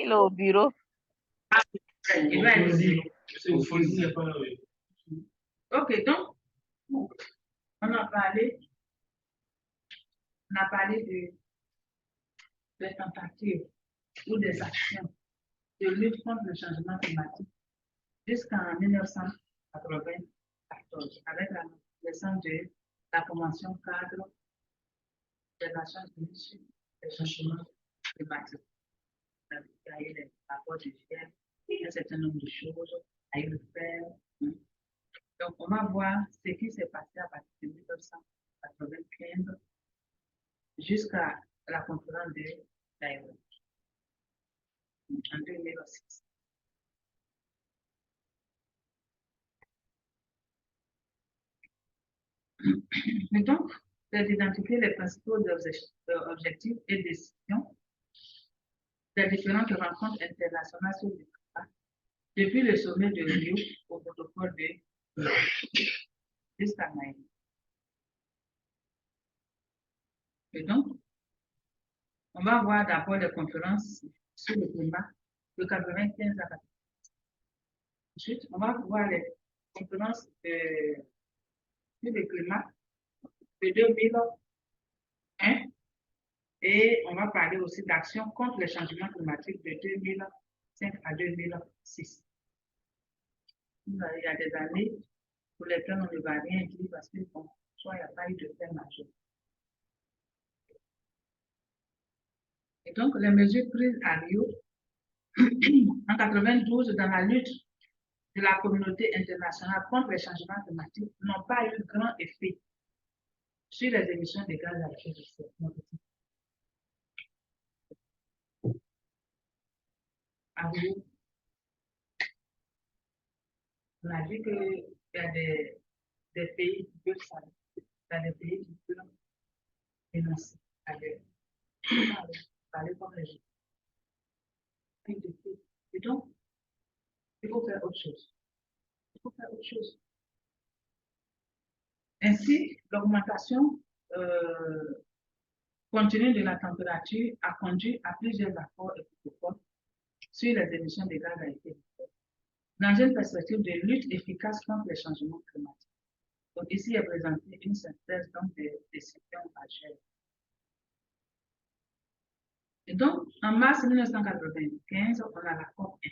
Il est au bureau. Il va être ici. Ok, donc, on a parlé des tentatives ou des actions de lutte contre le changement climatique jusqu'en 1994 avec la naissance de la Convention cadre des Nations Unies sur le changement climatique. Il y a eu les rapports du GIEC, un certain nombre de choses, il y a eu le fer. Donc, on va voir ce qui s'est passé à partir de 1995 jusqu'à la conférence de Nairobi en 2006. Et donc, c'est d'identifier les principaux objectifs et décisions des différentes rencontres internationales sur le climat, depuis le sommet de Rio au protocole de jusqu'à Nairobi. Et donc, on va voir d'abord les conférences sur le climat de 95 à 96. Ensuite, on va voir les conférences sur le climat de 2001 et on va parler aussi d'action contre le changement climatique de 2005 à 2006. Il y a des années pour lesquelles on ne va rien dire parce que, bon, soit il n'y a pas eu de fait majeur. Et donc, les mesures prises à Rio en 92 dans la lutte de la communauté internationale contre les changements climatiques n'ont pas eu grand effet sur les émissions de gaz à effet de serre. À Rio, on a vu qu'il y a des pays qui peuvent s'arrêter, il y a des pays qui peuvent financer ailleurs. Parler comme les gens. Et donc, il faut faire autre chose. Il faut faire autre chose. Ainsi, l'augmentation continue de la température a conduit à plusieurs accords et protocoles sur les émissions de gaz à effet de serre, dans une perspective de lutte efficace contre les changements climatiques. Donc, ici est présentée une synthèse des décisions majeures. Et donc, en mars 1995, on a la COP 1.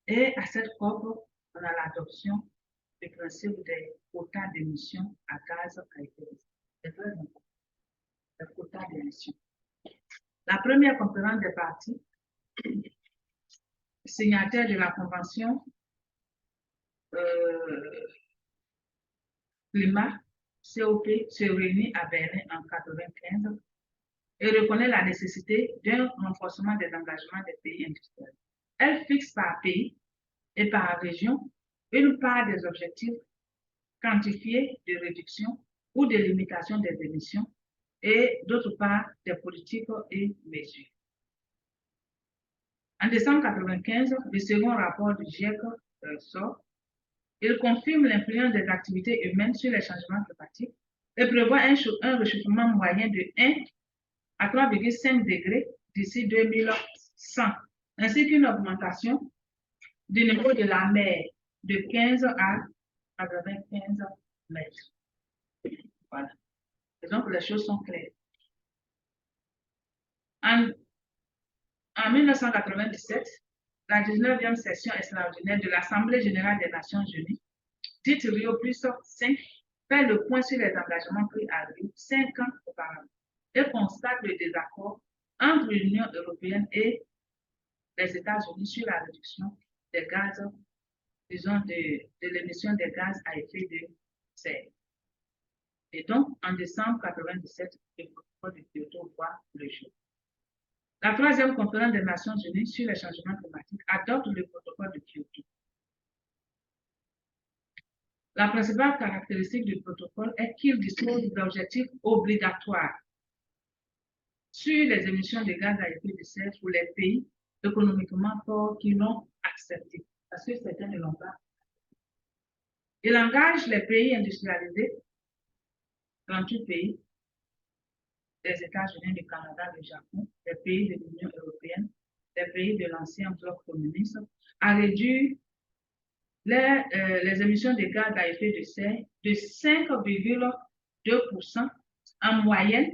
Et à cette COP, on a l'adoption du principe des quotas d'émissions à gaz à effet de serre. C'est très important. Les quotas d'émissions. La première conférence des parties, signataires de la Convention climat, COP, se réunit à Berlin en 1995 et reconnaît la nécessité d'un renforcement des engagements des pays industriels. Elle fixe par pays et par région une part des objectifs quantifiés de réduction ou de limitation des émissions et d'autre part des politiques et mesures. En décembre 1995, le second rapport du GIEC sort. Il confirme l'influence des activités humaines sur les changements climatiques et prévoit un réchauffement moyen de 1 à 3,5 degrés d'ici 2100, ainsi qu'une augmentation du niveau de la mer de 15 à 95 mètres. Voilà. Et donc, les choses sont claires. En 1997, la 19e session extraordinaire de l'Assemblée générale des Nations unies, dite Rio +5, fait le point sur les engagements pris à Rio 5 ans auparavant et constate le désaccord entre l'Union européenne et les États-Unis sur la réduction des gaz, disons, de l'émission des gaz à effet de serre. Et donc, en décembre 1997, le protocole de Kyoto voit le jour. La troisième conférence des Nations unies sur les changements climatiques adopte le protocole de Kyoto. La principale caractéristique du protocole est qu'il dispose d'objectifs obligatoires sur les émissions de gaz à effet de serre pour les pays économiquement forts qui l'ont accepté, parce que certains ne l'ont pas. Il engage les pays industrialisés, 38 pays, les États-Unis, le Canada, le Japon, les pays de l'Union européenne, les pays de l'ancien bloc communiste, a réduit les émissions de gaz à effet de serre de 5,2% en moyenne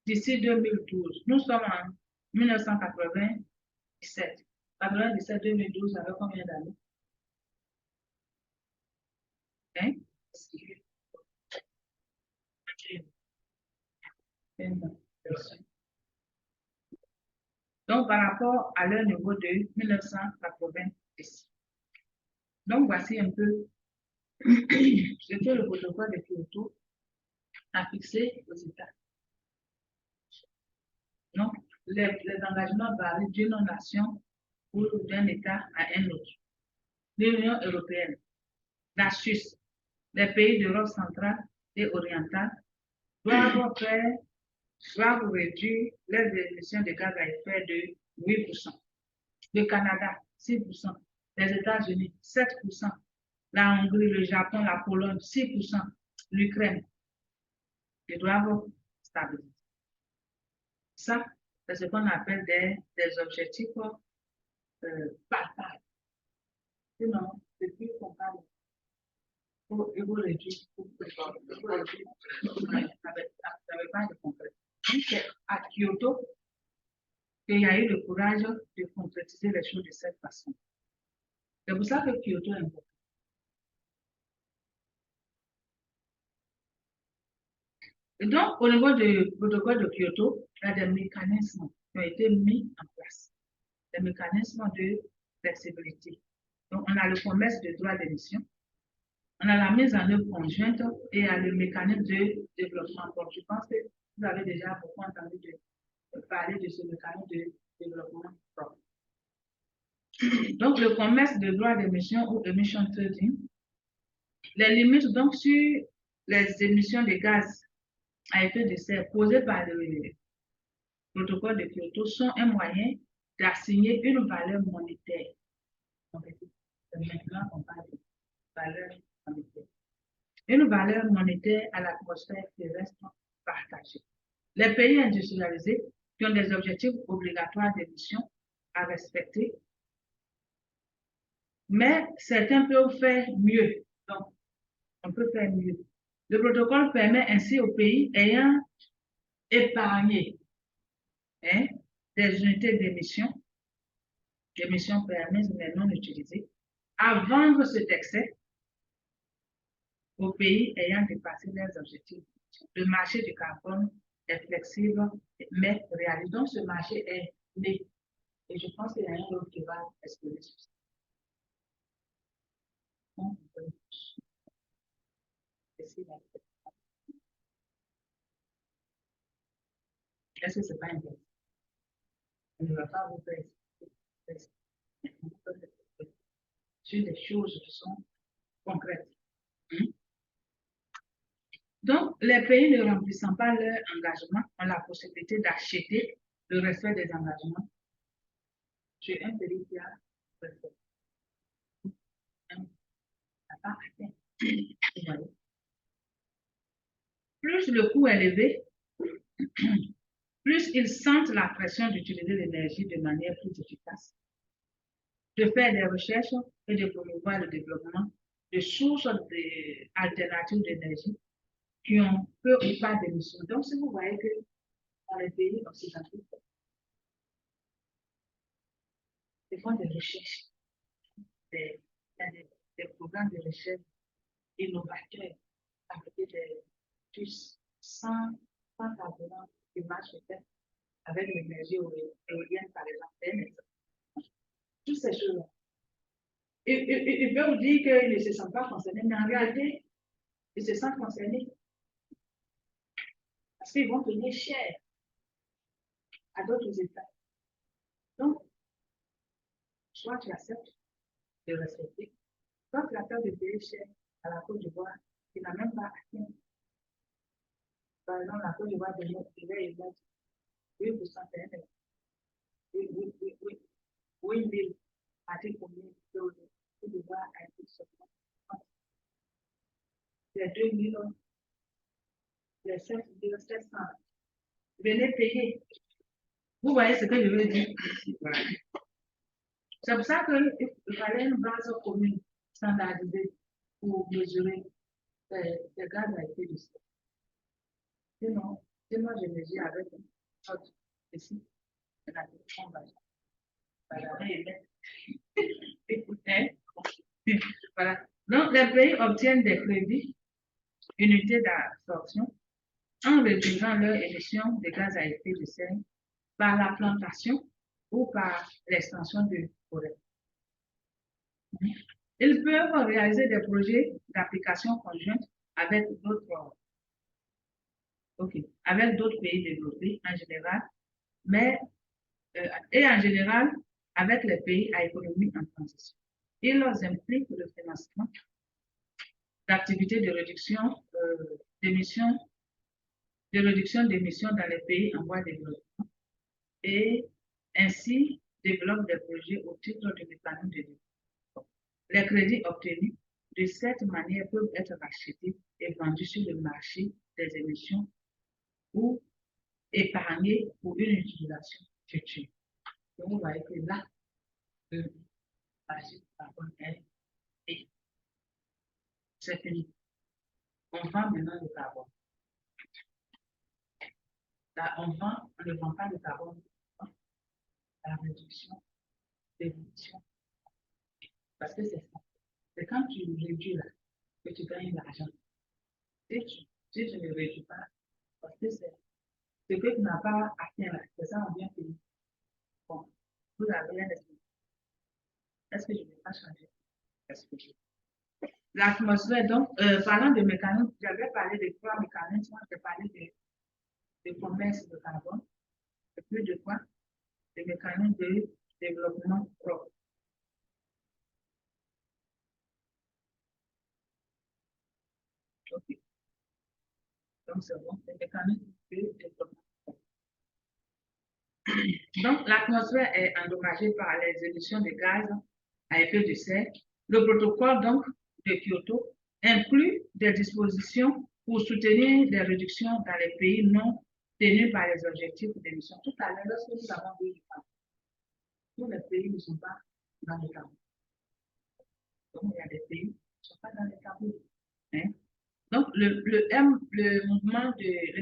d'ici 2012. Nous sommes en 1997. 97-2012, avec combien d'années? Hein? Donc, par rapport à leur niveau de 1990. Donc, voici un peu ce que le protocole de Kyoto a fixé aux États. Donc, les engagements varient d'une nation ou d'un État à un autre. L'Union européenne, la Suisse, les pays d'Europe centrale et orientale doivent réduire les émissions de gaz à effet de 8%. Le Canada, 6%. Les États-Unis, 7%. La Hongrie, le Japon, la Pologne, 6%. L'Ukraine, ils doivent stabiliser. Ça, c'est ce qu'on appelle des objectifs palpables. Sinon, depuis qu'on parle, il faut réduire, ça n'avait pas de concret. Donc, c'est à Kyoto qu'il y a eu le courage de concrétiser les choses de cette façon. C'est pour ça que Kyoto est important. Et donc, au niveau du protocole de Kyoto, il y a des mécanismes qui ont été mis en place. Des mécanismes de flexibilité. Donc, on a le commerce de droits d'émission, on a la mise en œuvre conjointe et il y a le mécanisme de développement. Donc, je pense que vous avez déjà beaucoup entendu parler de ce mécanisme de développement propre. Donc, le commerce de droits d'émission ou emission trading, les limites donc sur les émissions de gaz à effet de serre posées par le protocole de Kyoto sont un moyen d'assigner une valeur monétaire. Donc, maintenant, on parle de valeur monétaire. Une valeur monétaire à l'atmosphère terrestre partagée. Les pays industrialisés qui ont des objectifs obligatoires d'émission à respecter, mais certains peuvent faire mieux. Donc, on peut faire mieux. Le protocole permet ainsi aux pays ayant épargné des unités d'émission permises mais non utilisées, à vendre cet excès aux pays ayant dépassé leurs objectifs. Le marché du carbone est flexible mais réaliste. Donc, ce marché est né. Et je pense qu'il y a un autre qui va exposer sur ça. Est-ce que ce n'est pas intéressant? On ne va pas vous faire sur des choses qui sont concrètes. Donc, les pays ne remplissant pas leur engagement ont la possibilité d'acheter le respect des engagements chez un pays qui a respecté. Pas atteint. Plus le coût est élevé, plus ils sentent la pression d'utiliser l'énergie de manière plus efficace, de faire des recherches et de promouvoir le développement de sources alternatives d'énergie qui ont peu ou pas d'émissions. Donc, si vous voyez que dans les pays occidentaux, ils font des recherches, des programmes de recherche innovateurs avec des puces sans carburant qui marchent peut-être avec l'énergie éolienne, par exemple. Toutes ces choses-là. Ils peuvent vous dire qu'ils ne se sentent pas concernés, mais en réalité, ils se sentent concernés. Parce qu'ils vont payer cher à d'autres États. Donc, soit tu acceptes de respecter, soit tu acceptes de payer cher à la Côte d'Ivoire qui n'a même pas atteint. Par exemple, la Côte d'Ivoire de notre pays, 8% PNL. Oui, mais à tes combien de Côte d'Ivoire a été seulement. Les 2 000, les 7 700 venez payer. Vous voyez ce que je veux dire? Voilà. C'est pour ça qu'il fallait une base commune standardisée pour mesurer les gaz à effet de serre. Sinon je mesure avec une autre ici. Voilà. Donc, les pays obtiennent des crédits, unités d'absorption, en réduisant leur émission de gaz à effet de serre par la plantation ou par l'extension de forêt. Ils peuvent réaliser des projets d'application conjointe avec d'autres pays développés en général, et en général avec les pays à économie en transition. Ils leur impliquent le financement d'activités de réduction d'émissions dans les pays en voie de développement et ainsi développent des projets au titre du mécanisme de développement. Les crédits obtenus de cette manière peuvent être rachetés et vendus sur le marché des émissions ou épargnés pour une utilisation future. Donc, vous voyez que là, le marché du carbone est c'est fini. On vend maintenant le carbone. Là, on ne vend pas le carbone, la réduction des émissions. Parce que c'est ça. C'est quand tu réduis là que tu gagnes de l'argent. Si tu ne réduis pas, parce que c'est ce que tu n'as pas atteint là, c'est ça on vient payer. Bon, vous avez rien d'expliqué. Est-ce que je ne vais pas changer? L'atmosphère, donc, parlant de mécanismes, j'avais parlé de 3 mécanismes, j'ai parlé de commerce de carbone, et plus de quoi? Des mécanismes de développement propre. Ok. Donc, c'est bon, les mécanismes de développement propre. Donc, l'atmosphère est endommagée par les émissions de gaz à effet de serre. Le protocole, donc, de Kyoto inclut des dispositions pour soutenir des réductions dans les pays non tenus par les objectifs d'émission. Tout à l'heure, lorsque nous avons vu tous les pays ne sont pas dans le tabou. Donc, il y a des pays qui ne sont pas dans le tabou. Hein? Donc, le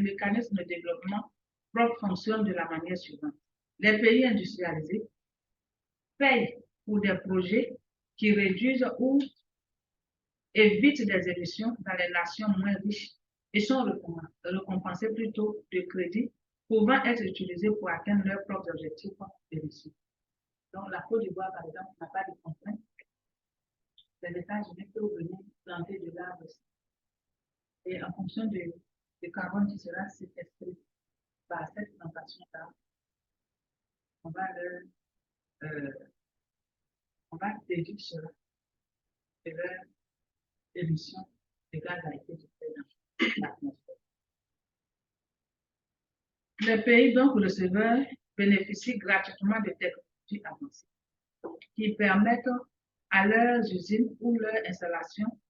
mécanisme de développement propre fonctionne de la manière suivante. Les pays industrialisés payent pour des projets qui réduisent ou évitent des émissions dans les nations moins riches et sont récompensés plutôt de crédits pouvant être utilisés pour atteindre leurs propres objectifs d'émission. Donc, la Côte d'Ivoire, par exemple, n'a pas de contraintes. Les États-Unis peuvent venir planter de l'arbre. Et en fonction du carbone qui sera séquestré par cette plantation d'arbres, on va déduire cela de leur émission de gaz à effet de serre dans l'atmosphère. Les pays donc receveurs bénéficient gratuitement de technologies avancées qui permettent à leurs usines ou leurs installations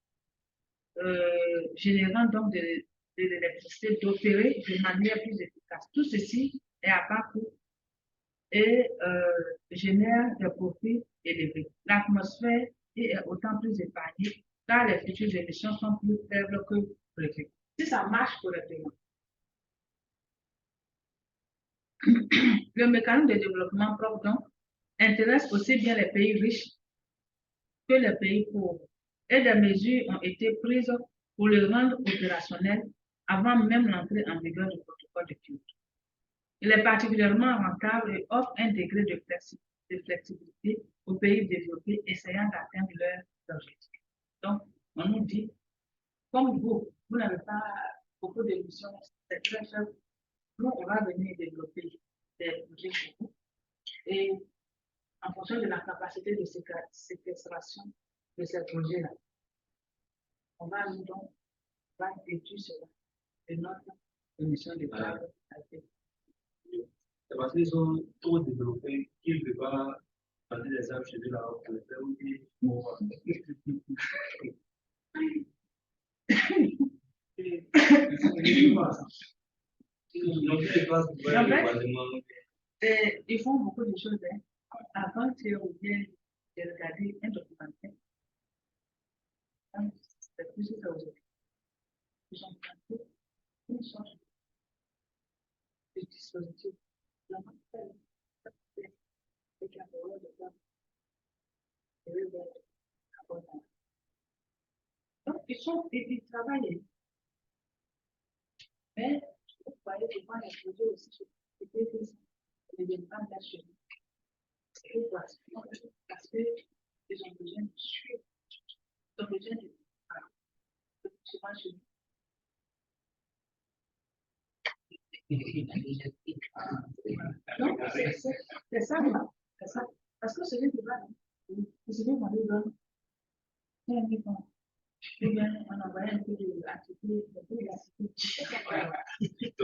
générant donc de l'électricité d'opérer de manière plus efficace. Tout ceci est à bas coût et génère des profits élevés. L'atmosphère est autant plus épargnée car les futures émissions sont plus faibles que prévues. Si ça marche correctement, le mécanisme de développement propre donc intéresse aussi bien les pays riches que les pays pauvres et des mesures ont été prises pour le rendre opérationnel avant même l'entrée en vigueur du protocole de Kyoto. Il est particulièrement rentable et offre un degré de flexibilité aux pays développés essayant d'atteindre leurs objectifs. Donc, on nous dit, comme vous n'avez pas beaucoup d'émissions, c'est très faible, nous, on va venir développer des projets chez vous. Et en fonction de la capacité de séquestration de ces projets-là, on va nous donc déduire cela de notre émission de carbone. C'est parce qu'ils sont trop développés qu'ils ne peuvent pas passer des arbres chez eux là pour le faire ou Donc, je pense que En fait, probablement. ils font beaucoup de choses. Hein. Avant, tu bien de regarder un documentaire. C'est plus ça aujourd'hui. Ils ont planté une sorte de dispositif. Donc, ils travaillent. Mais, vous voyez, souvent, les projets aussi, c'est que ne viennent pas d'acheter. Pourquoi? Parce qu'ils ont besoin de suivre. Ils ont besoin de souvent chez nous. Donc, c'est ça, c'est ça. Parce que celui qui va, celui qu'on lui donne, c'est un peu bon. Ou bien, on envoie un peu d'activité, un peu d'activité.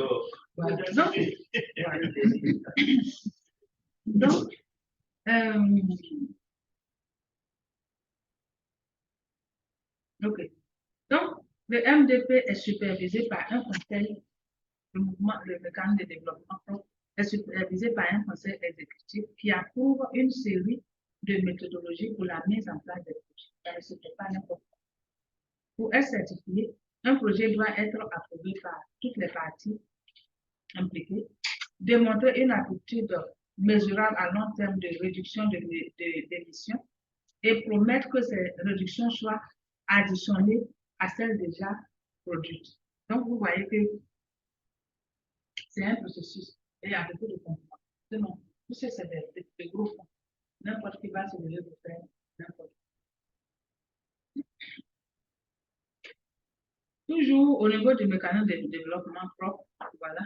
Donc, ok. Donc, le MDP est supervisé par un conseil, le mouvement, le mécanisme de développement propre est supervisé par un conseil exécutif qui approuve une série de méthodologies pour la mise en place des projets. Ce n'est pas n'importe quoi. Pour être certifié, un projet doit être approuvé par toutes les parties impliquées, démontrer une aptitude mesurable à long terme de réduction d'émissions et promettre que ces réductions soient additionnées à celles déjà produites. Donc, vous voyez que c'est un processus et il y a beaucoup de comprendre. Sinon, tout ça, c'est des gros fonds. N'importe qui va se lever pour faire n'importe quoi. Toujours au niveau du mécanisme de développement propre, voilà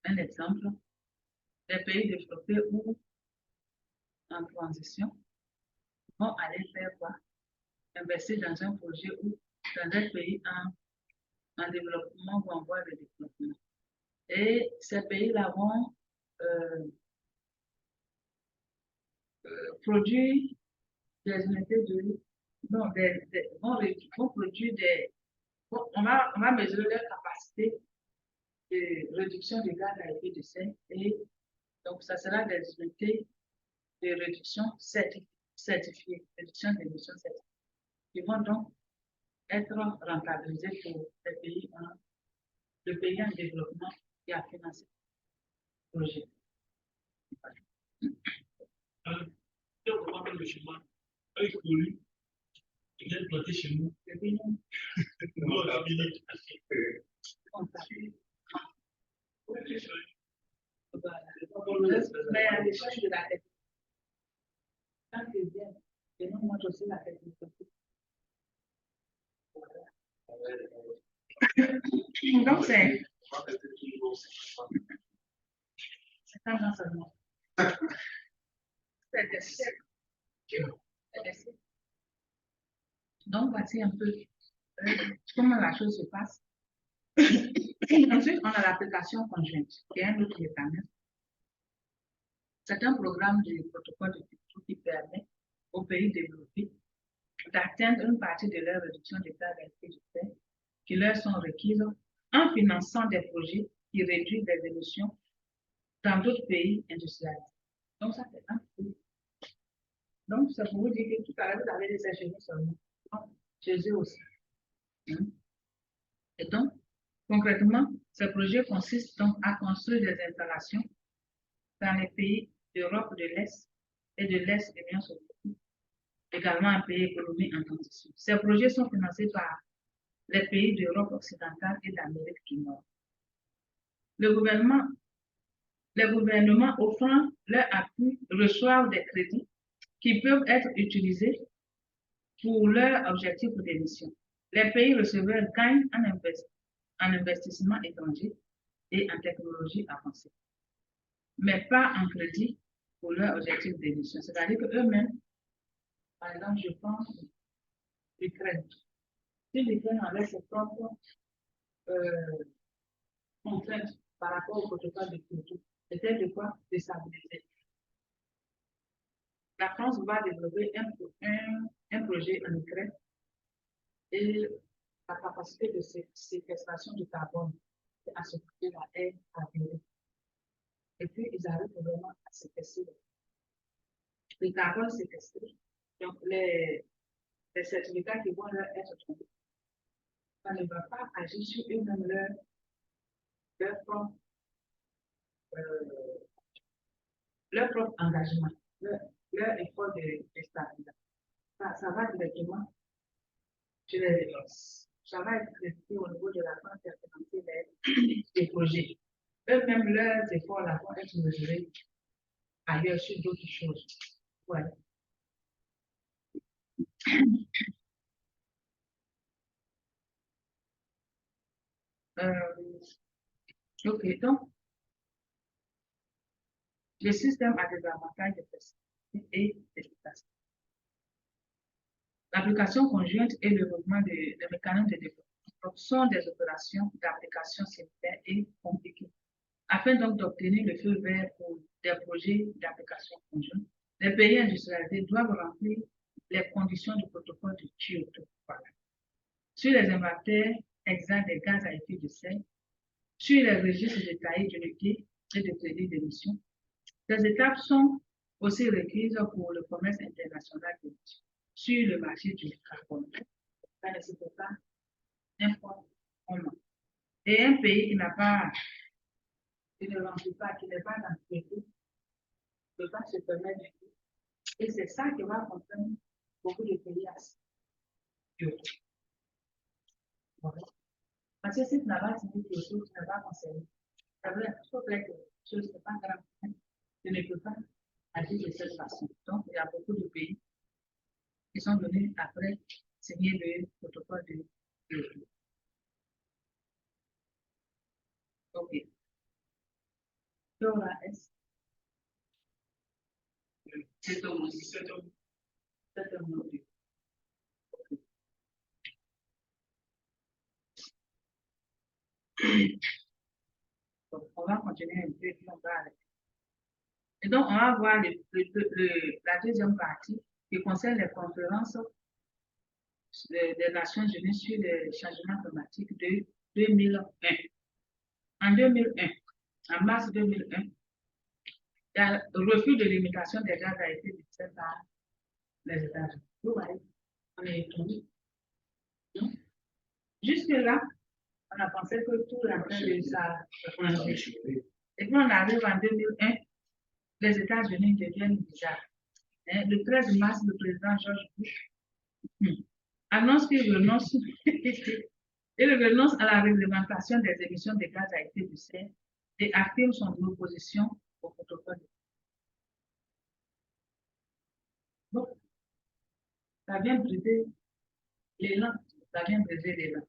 un exemple. Les pays développés ou en transition vont aller faire quoi? Investir dans un projet ou dans un pays en développement ou en voie de développement. Et ces pays-là vont produire des unités de... Non, vont produire des... on va mesurer leur capacité de réduction des gaz à effet de serre et donc ça sera des unités de réduction certifiées, réduction des émissions certifiées, qui vont donc être rentabilisées pour les pays le pays en développement qui a financé le projet. Le chemin, eux, ils polluent, ils viennent planter chez nous. Non, la minute. Mais à l'échelle de la technique, quand ils viennent, ils nous montrent aussi la technique. Donc, c'est 50 ans seulement. C'est des siècles. Donc, voici un peu comment la chose se passe. Ensuite, on a l'application conjointe, qui est un autre mécanisme. C'est un programme du protocole de Kyoto qui permet aux pays développés d'atteindre une partie de leur réduction des gaz à effet de serre qui leur sont requises en finançant des projets qui réduisent les émissions dans d'autres pays industrialisés. Donc, ça, c'est un peu. Donc, ça pour vous dire que tout à l'heure, vous avez des chez nous seulement. Donc, chez eux aussi. Et donc, concrètement, ce projet consiste donc à construire des installations dans les pays d'Europe de l'Est et de l'Est de l'Union soviétique, également un pays économique en transition. Ces projets sont financés par les pays d'Europe occidentale et d'Amérique du Nord. Les gouvernements offrant leur appui reçoivent des crédits qui peuvent être utilisés pour leur objectif d'émission. Les pays receveurs gagnent en investissement étranger et en technologie avancée, mais pas en crédit pour leur objectif d'émission. C'est-à-dire qu'eux-mêmes, par exemple, je pense l'Ukraine. Si l'Ukraine avait ses propres contraintes par rapport au protocole de Kyoto, c'était de quoi déstabiliser. La France va développer un projet en Ukraine et la capacité de séquestration du carbone à ce que la haine a viré. Et puis, ils arrivent vraiment à séquestrer. Le carbone séquestré, donc les certificats qui vont leur être trouvés, ça ne va pas agir sur eux-mêmes euh, leur propre engagement, leur effort de stabilisation. Ça va directement sur les ça va être traité au niveau de la banque financière des projets. Eux-mêmes, leurs efforts là vont être mesurés ailleurs sur d'autres choses. Ouais. Ok, donc, le système a des avantages de flexibilité et d'efficacité. L'application conjointe et le mouvement des mécanismes de développement sont des opérations d'application similaires et compliquées. Afin donc d'obtenir le feu vert pour des projets d'application conjointe, les pays industrialisés doivent remplir les conditions du protocole de Kyoto. Voilà. Sur les inventaires exacts des gaz à effet de serre, sur les registres détaillés d'unités et de crédits d'émission, ces étapes sont aussi requises pour le commerce international sur le marché du carbone. Ça ne se peut pas informellement. Et un pays qui n'a pas, qui ne remplit pas, qui n'est pas dans le traité, ne peut pas se permettre de tout. Et c'est ça qui va contraindre beaucoup de pays à Kyoto. Voilà. Parce que si tu n'as pas signé Kyoto, tu n'as pas concerné. Ça veut dire que ce n'est pas grave. Tu ne peux pas agir de cette façon. Donc, il y a beaucoup de pays qui sont venus après signer le protocole de Kyoto. Ok. Quelle heure est-ce? 7h. 7h. Donc, on va continuer un peu et puis on va arrêter. Et donc, on va voir la deuxième partie qui concerne les conférences des Nations Unies sur le changement climatique de 2001. En 2001, en mars 2001, il y a le refus de limitation des gaz à effet de serre par les États-Unis. Vous voyez, on est étonné. Jusque-là, on a pensé que tout rentrait de sa. Et puis on arrive en 2001, les États-Unis deviennent bizarres. Le 13 mars, le président George Bush annonce qu'il renonce, il renonce à la réglementation des émissions de gaz à effet de serre et affirme son opposition au protocole. Donc, ça vient briser l'élan, ça vient briser l'élan.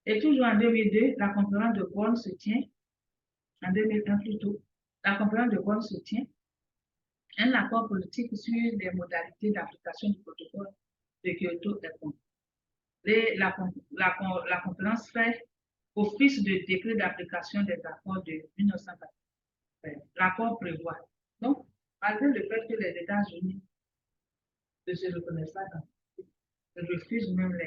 Et toujours en 2002, la conférence de Bonn se tient, en 2001 plutôt, la conférence de Bonn se tient, un accord politique sur les modalités d'application du protocole de Kyoto est conclu. La conférence fait office de décret d'application des accords de 1980. L'accord prévoit. Donc, malgré le fait que les États-Unis ne se reconnaissent pas dans refusent même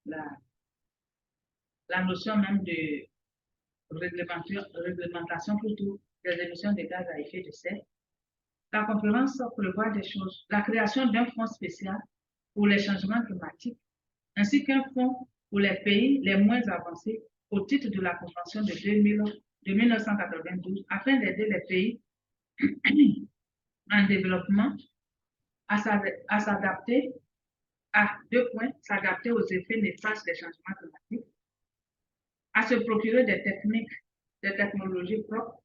la notion même de réglementation plutôt des émissions de gaz à effet de serre, la conférence prévoit des choses, la création d'un fonds spécial pour les changements climatiques, ainsi qu'un fonds pour les pays les moins avancés au titre de la Convention de 1992 afin d'aider les pays en développement à s'adapter à 2 points, s'adapter aux effets néfastes des changements climatiques, à se procurer des technologies propres,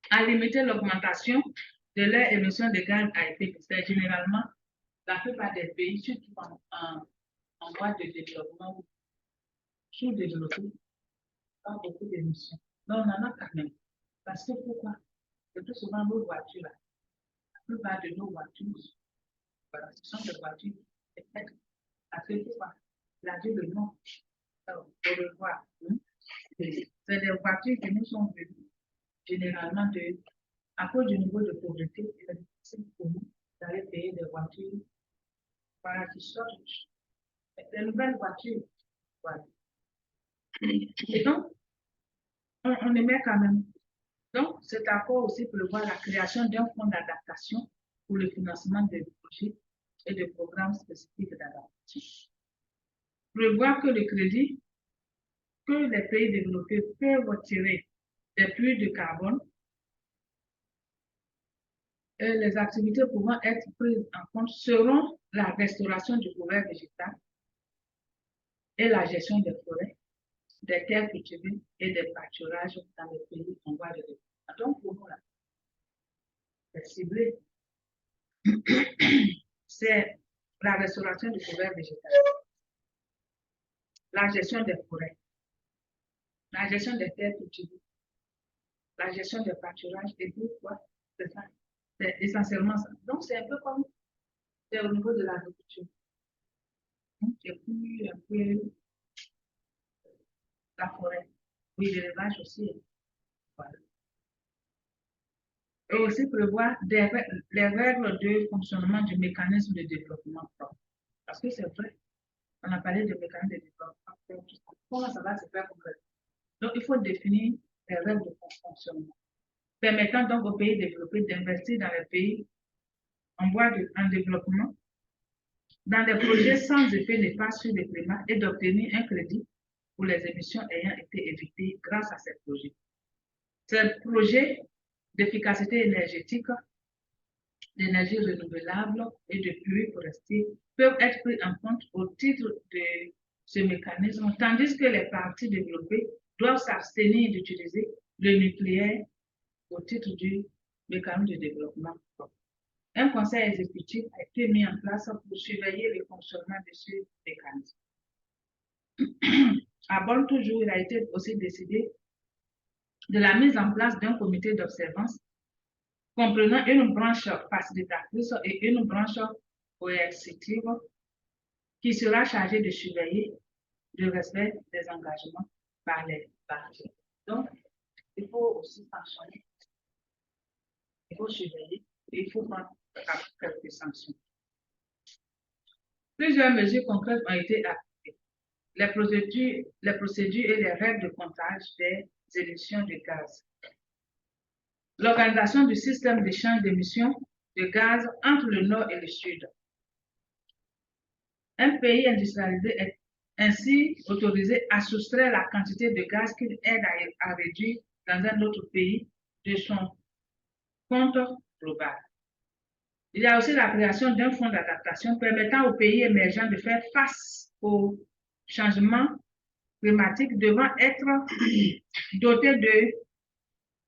à limiter l'augmentation de leurs émissions de gaz à effet de serre. Généralement, la plupart des pays, surtout en voie de développement ou sous-développés, ont beaucoup d'émissions. Mais on en a quand même. Parce que pourquoi? Le plus souvent, nos voitures, la plupart de nos voitures, voilà, ce sont des voitures électriques. Parce que pourquoi? La vie le nom, pour le voir. C'est des voitures qui nous sont venues généralement à cause du niveau de pauvreté, il est difficile pour nous d'aller payer des voitures voilà, qui sortent des nouvelles voitures. Voilà. Et donc, on émet quand même. Donc, cet accord aussi prévoit la création d'un fonds d'adaptation pour le financement des projets et de programmes spécifiques d'adaptation. Prévoit que le crédit que les pays développés peuvent tirer des puits de carbone et les activités pouvant être prises en compte seront la restauration du couvert végétal et la gestion des forêts, des terres cultivées et des pâturages dans les pays en voie de développement. Donc, pour nous, là, c'est ciblé. C'est la restauration du couvert végétal, la gestion des forêts, la gestion des terres cultivées, la gestion des pâturages et tout, quoi. C'est ça. C'est essentiellement ça. Donc, c'est un peu comme c'est au niveau de l'agriculture. Et puis, un peu la forêt. Oui, l'élevage aussi. Voilà. Et aussi prévoir les règles de fonctionnement du mécanisme de développement propre. Parce que c'est vrai, on a parlé de mécanisme de développement propre. Comment ça va se faire concrètement? Donc, il faut définir les règles de fonctionnement, permettant donc aux pays développés d'investir dans les pays en développement, dans des projets sans effet néfaste sur le climat et d'obtenir un crédit pour les émissions ayant été évitées grâce à ces projets. Ces projets d'efficacité énergétique, d'énergie renouvelable et de pluie forestière peuvent être pris en compte au titre de ce mécanisme, tandis que les parties développées doivent s'abstenir d'utiliser le nucléaire au titre du mécanisme de développement. Un conseil exécutif a été mis en place pour surveiller le fonctionnement de ce mécanisme. À Bonn, toujours, il a été aussi décidé de la mise en place d'un comité d'observance comprenant une branche facilitatrice et une branche coercitive qui sera chargée de surveiller le respect des engagements par les parties. Donc, il faut aussi sanctionner, il faut surveiller et il faut prendre quelques sanctions. Plusieurs mesures concrètes ont été appliquées. Les procédures et les règles de comptage des émissions de gaz. L'organisation du système d'échange d'émissions de gaz entre le Nord et le Sud. Un pays industrialisé est ainsi autorisé à soustraire la quantité de gaz qu'il aide à réduire dans un autre pays de son compte global. Il y a aussi la création d'un fonds d'adaptation permettant aux pays émergents de faire face aux changements climatiques devant être doté de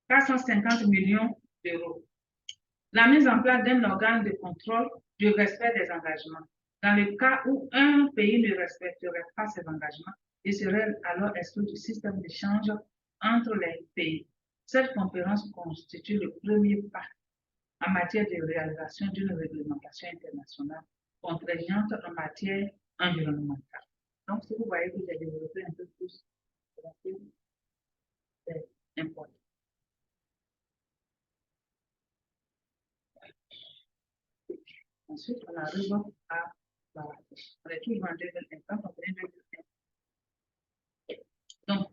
450 millions d'euros. La mise en place d'un organe de contrôle du respect des engagements. Dans le cas où un pays ne respecterait pas ses engagements, il serait alors exclu du système d'échange entre les pays. Cette conférence constitue le premier pas en matière de réalisation d'une réglementation internationale contraignante en matière environnementale. Donc, si vous voyez que j'ai développé un peu plus, c'est important. Ensuite, on arrive à Marrakech. On est toujours en 2021, on est en 2021. Donc,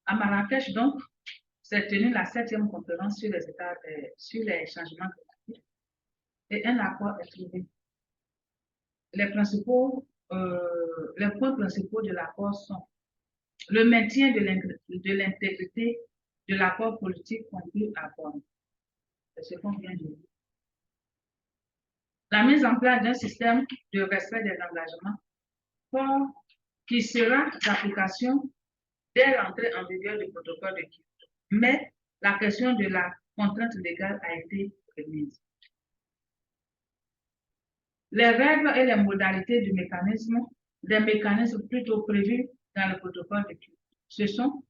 à Marrakech, donc, s'est tenue la 7e conférence sur sur les changements climatiques et un accord est trouvé. Les points principaux de l'accord sont le maintien de l'intégrité de l'accord politique conclu à Bonn. C'est ce qu'on vient de dire. La mise en place d'un système de respect des engagements fort qui sera d'application dès l'entrée en vigueur du protocole de Kyoto. Mais la question de la contrainte légale a été remise. Les règles et les modalités du mécanisme, des mécanismes plutôt prévus dans le protocole de Kyoto, ce sont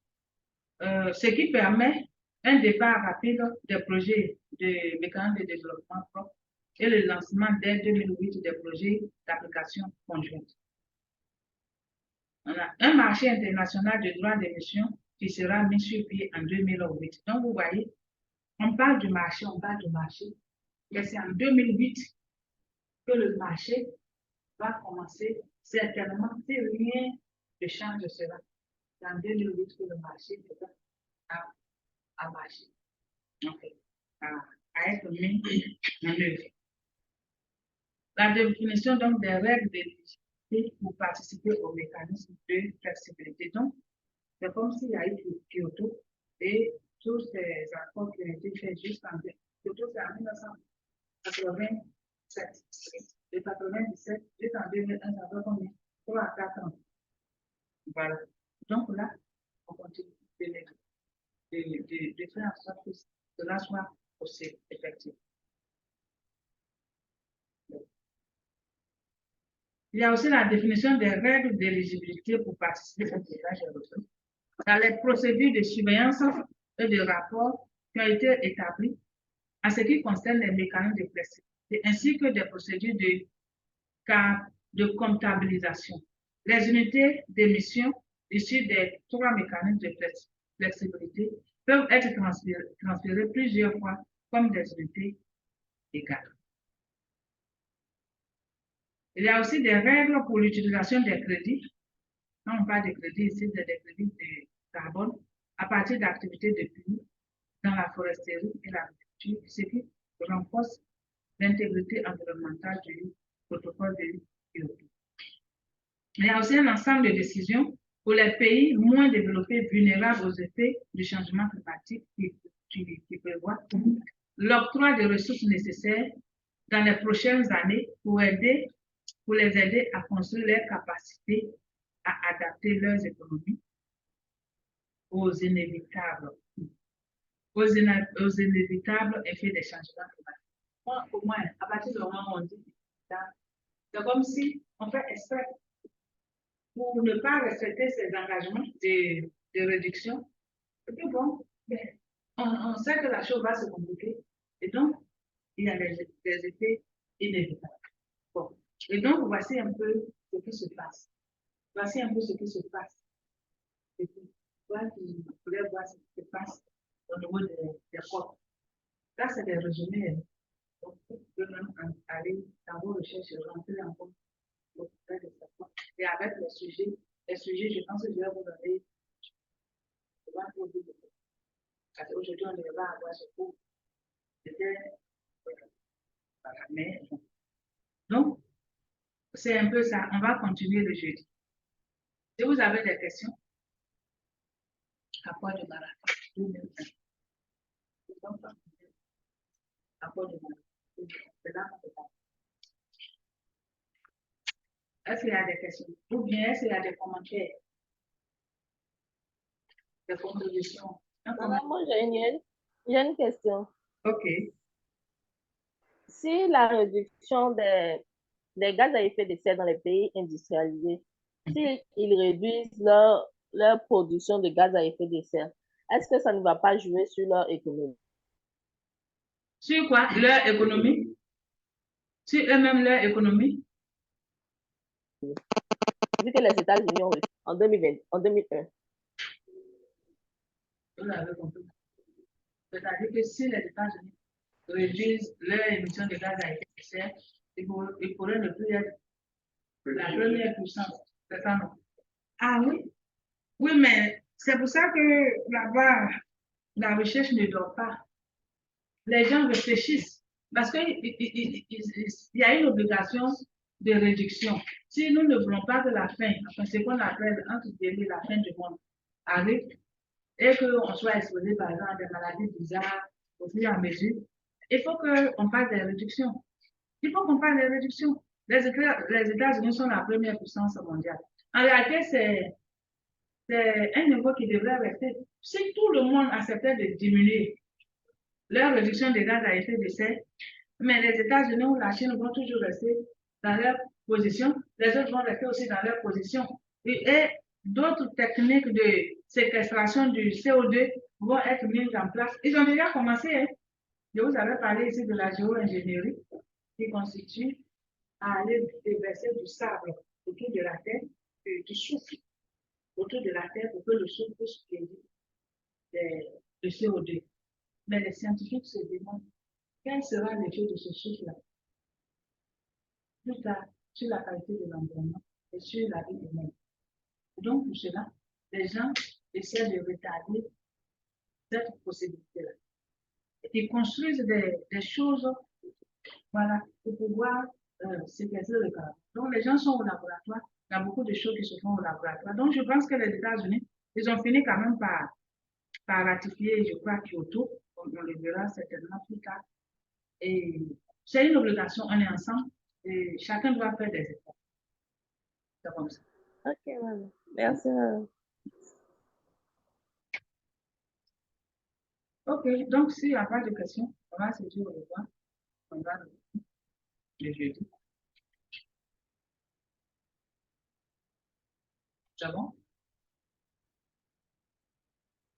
ce qui permet un départ rapide des projets de mécanismes de développement propre et le lancement dès 2008 des projets d'application conjointe. On a un marché international de droits d'émission qui sera mis sur pied en 2008. Donc, vous voyez, on parle du marché, mais c'est en 2008 que le marché va commencer, certainement, si rien ne change cela. C'est en 2008 que le marché a marché, okay, à être mis en œuvre. La définition donc des règles d'éligibilité pour participer au mécanisme de flexibilité. Donc, c'est comme s'il y a eu Kyoto et tous ces accords qui ont été faits juste en Kyoto, c'est en 1987. De 97 jusqu'en 2001, ça fait combien? 3 à 4 ans. Voilà. Donc là, on continue de faire en sorte que cela soit possible, effectivement. Il y a aussi la définition des règles d'éligibilité pour participer au tirage de retraite. Dans les procédures de surveillance et de rapport qui ont été établies en ce qui concerne les mécanismes de flexibilité, ainsi que des procédures de comptabilisation. Les unités d'émission issues des 3 mécanismes de flexibilité peuvent être transférées plusieurs fois comme des unités égales. Il y a aussi des règles pour l'utilisation des crédits. Quand on parle de crédits ici, c'est des crédits de carbone à partir d'activités de puits dans la foresterie et l'agriculture, ce qui renforce l'intégrité environnementale du protocole de Kyoto. Il y a aussi un ensemble de décisions pour les pays moins développés vulnérables aux effets du changement climatique qui prévoit l'octroi des ressources nécessaires dans les prochaines années pour les aider à construire leur capacité à adapter leurs économies aux inévitables effets des changements climatiques. Au moins, à partir du moment où on dit, c'est comme si on fait exprès pour ne pas respecter ces engagements de réduction. Et puis bon, on sait que la chose va se compliquer et donc il y a des effets inévitables. Bon. Et donc, voici un peu ce qui se passe. Voici un peu ce qui se passe. Et puis, voilà, vous pouvez voir ce qui se passe au niveau des corps. Là, c'est des résumés. Donc, vous pouvez même aller dans vos recherches, rentrer en compte. Et avec les sujets, je pense que je vais vous donner. Parce qu'aujourd'hui, on ne va avoir ce cours. Mais, donc, c'est un peu ça. On va continuer le jeudi. Si vous avez des questions, rapport de marathon 2020. Rapport de marathon. Est-ce qu'il y a des questions? Ou bien est-ce qu'il y a des commentaires? Des contributions? Madame, moi j'ai une question. Ok. Si la réduction des gaz à effet de serre dans les pays industrialisés, s'ils réduisent leur production de gaz à effet de serre, est-ce que ça ne va pas jouer sur leur économie? Sur quoi? Leur économie? Sur eux-mêmes leur économie? Vu que les États-Unis ont en 2001. Vous avez compris. C'est-à-dire que si les États-Unis réduisent leur émission de gaz à effet de serre, ils pourraient ne plus être la première puissance. C'est ça, non? Ah oui? Oui, mais c'est pour ça que là-bas, la recherche ne dort pas. Les gens réfléchissent parce qu'il y a une obligation de réduction. Si nous ne voulons pas que la fin, enfin, ce qu'on appelle entre guillemets la fin du monde, arrive et qu'on soit exposé par exemple à des maladies bizarres au fur et à mesure, il faut qu'on parle des réductions. Il faut qu'on parle des réductions. Les États-Unis sont la première puissance mondiale. En réalité, c'est un niveau qui devrait rester. Si tout le monde acceptait de diminuer leur réduction des gaz à effet de serre, mais les États-Unis ou la Chine vont toujours rester dans leur position, les autres vont rester aussi dans leur position. Et d'autres techniques de séquestration du CO2 vont être mises en place. Ils ont déjà commencé. Hein. Je vous avais parlé ici de la géo-ingénierie qui constitue à aller déverser du sable autour de la Terre, du souffle autour de la Terre pour que le souffle puisse de CO2. Mais les scientifiques se demandent quel sera l'effet de ce chiffre-là plus tard sur la qualité de l'environnement et sur la vie humaine. Donc, pour cela, les gens essaient de retarder cette possibilité-là. Ils construisent des choses, voilà, pour pouvoir séquestrer le carbone. Donc, les gens sont au laboratoire. Il y a beaucoup de choses qui se font au laboratoire. Donc, je pense que les États-Unis, ils ont fini quand même par ratifier, je crois, Kyoto. On le verra certainement plus tard. Et c'est une obligation, on est ensemble. Et chacun doit faire des efforts. C'est comme ça. Ok, maman. Merci, maman. Ok, donc s'il n'y a pas de questions, on va se dire au revoir. On va le jeudi. C'est bon?